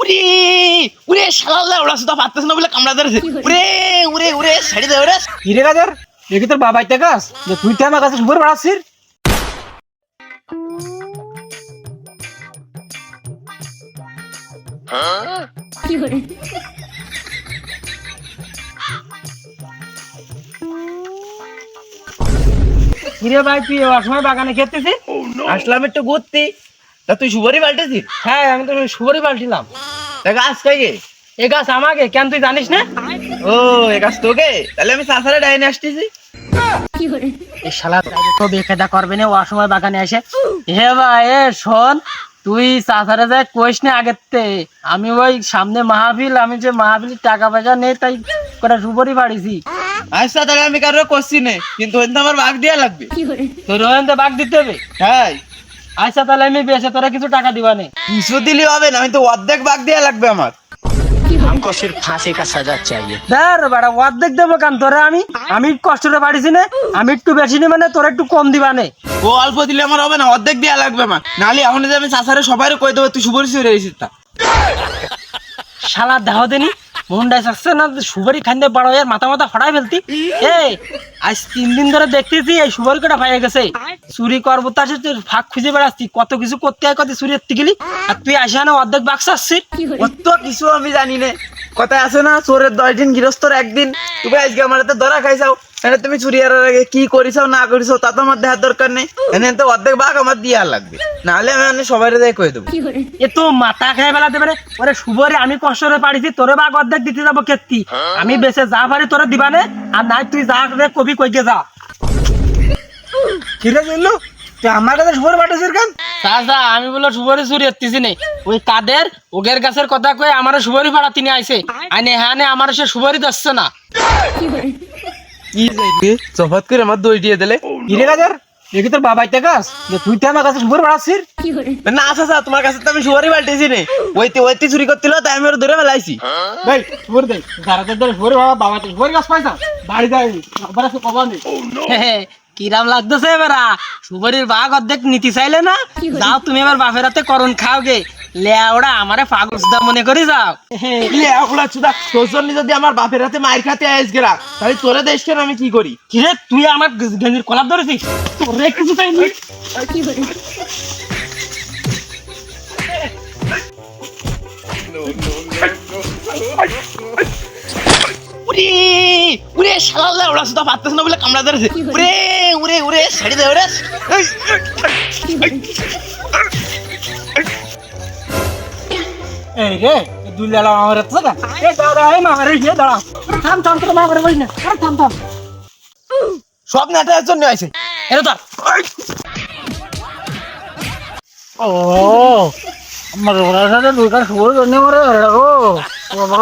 উরে উরে শালা ওরা সুদা পারতেছ না বলে কামড়া ধরেছে। উরে উরে উরে ছেড়ে দে ওরে। হিরে গাজার দেখি তোর বাবা ইতে গাছ যে তুই তো আমার কাছে সুপার বাড়াচ্ছিস। হিরে ভাই তুই অসময় বাগানে খেতেছিস? আসলাম একটু ঘুরতে। তা তুই সুপারি পাল্টেছিস? হ্যাঁ আমি তো সুপারি পাল্টিলাম। তা গাছ কে? এ গাছ আমাকে কেন তুই জানিস না? ও এ গাছ তোকে? তাহলে আমি চাচারে ডাইনে আসতেছি। এই শালা তো বেকায়দা করবে না ও অসময় বাগানে এসে। হে ভাই এ শোন, তুই চাচারে যায় কইস না আগের তে। আমি ওই সামনে মাহফিল, আমি যে মাহফিলের টাকা পয়সা নেই তাই কটা সুপারি বাড়িছি। আচ্ছা তাহলে আমি কারো করছি না, কিন্তু ওইটা আমার ভাগ দেওয়া লাগবে। তোর রোহন তো বাগ দিতে হবে। হ্যাঁ আচ্ছা তাহলে আমি বেঁচে তোরা কিছু টাকা দিবা নে। কিছু দিলে হবে না, আমি তো অর্ধেক ভাগ দেওয়া লাগবে আমার। हमको सिर्फ फांसी का सजा चाहिए। ধর বেটা অর্ধেক দেবো কান তোরা? আমি কষ্টটা বাড়িছি না, আমি একটু বেশি নি মানে তোরা একটু কম দিবা নে। ও অল্প দিলে আমার হবে না, অর্ধেক দেওয়া লাগবে আমার। নাহলে এখন যে আমি চাচারে সবাইরে কই দেবো তুই সুপারি চুরি হয়েছিস তা। শালা দেহ দেনি মুন্ডাই আসছে না সুপারি খান্দে বড় হয়ে মাথা মাথা ফাটাই ফেলতি। এই আজ 3 দিন ধরে দেখতেছি এই সুপারি কটা পাইয়া গেছে। চুরি করবো তার সাথে ফাঁক খুঁজে বেড়াচ্ছি, কত কিছু করতে হয়, কত চুরি করতে গেলি আর তুই আসে না অর্ধেক বাক্স আসছিস। অত কিছু আমি জানি না। কথা আছে না, চোরের 10 দিন গৃহস্থর একদিন। তুমি আজকে আমার হাতে ধরা খাইছাও, এনে তুমি চুরি আর আগে কি করিছাও না করিছাও তা তো আমার দেখার দরকার নেই। এনে তো অর্ধেক ভাগ আমার দিয়া লাগবে, নাহলে আমি সবাইরে যাই কই দেবো। এ তো মাথা খেয়ে বেলাতে পারে। ওরে সুবরে আমি কষ্ট করে পারিছি, তোরে বাঘ অর্ধেক দিতে যাবো কেতি। আমি বেঁচে যা পারি তোরে দিবা নে, আর নাই তুই যা রে কবি কইকে যা। কিরে জেনলো তুই আমার কাছে সুপারি পাঠাইছিস কেন? চাচা আমি বলে সুবরি চুরি করতেছি নে, ওই কাদের ওগের গাছের কথা কই আমার সুবরি ফাড়া তিনি আইছে আইনে হ্যাঁ নে আমার সে সুবরি দচ্ছে না। কি যাইবে জফাত করে আমার দই দিয়ে দিলে। হিরে গাজার দেখি তোর বাবা ইতে গাছ যে তুই তো আমার কাছে সুবরি বাড়াচ্ছিস। না আচ্ছা আচ্ছা, তোমার কাছে তো আমি সুপারি পাল্টেছি নে। ওইতে চুরি করছিল তাই আমি ওর ধরে ফেলাইছি। ভাই সুবরি দে যারা ধরে সুবরি বাবা বাবা তো সুবরি গাছ পাইছা বাড়ি যাই আবার সে কবা নেই। কিরাম লাগতেছে এবারা সুবরির বাঘ অর্ধেক নিতে চাইলে না? যাও তুমি এবার বাপের হাতে করণ খাও গে। লেওড়া আমারে পাগলদা মনে করি যাও। তোর জন্য যদি আমার বাপের হাতে মায়ের খাতে আইস গেলা তাহলে তোরে দেশ কেন আমি কি করি? কিরে তুই আমার গেঞ্জির কলাপ ধরেছিস? তোরে কিছু চাইনি। উরে উরে শালা ওরা সুদা পারতেছ না বলে কামড়া ধরেছে। উরে উরে উরে ছেড়ে দে ওরে। এই রে দুই লালা আমার হাতে না। এই দাঁড়া এই মারে গিয়ে দাঁড়া। থাম থাম তোর মা করে বই না। আরে থাম থাম। সব নেটার জন্য আইছে। এর ধর। ও আমার ওরা সাথে দুইটা সুবরি জন্য মরে ও বাবা।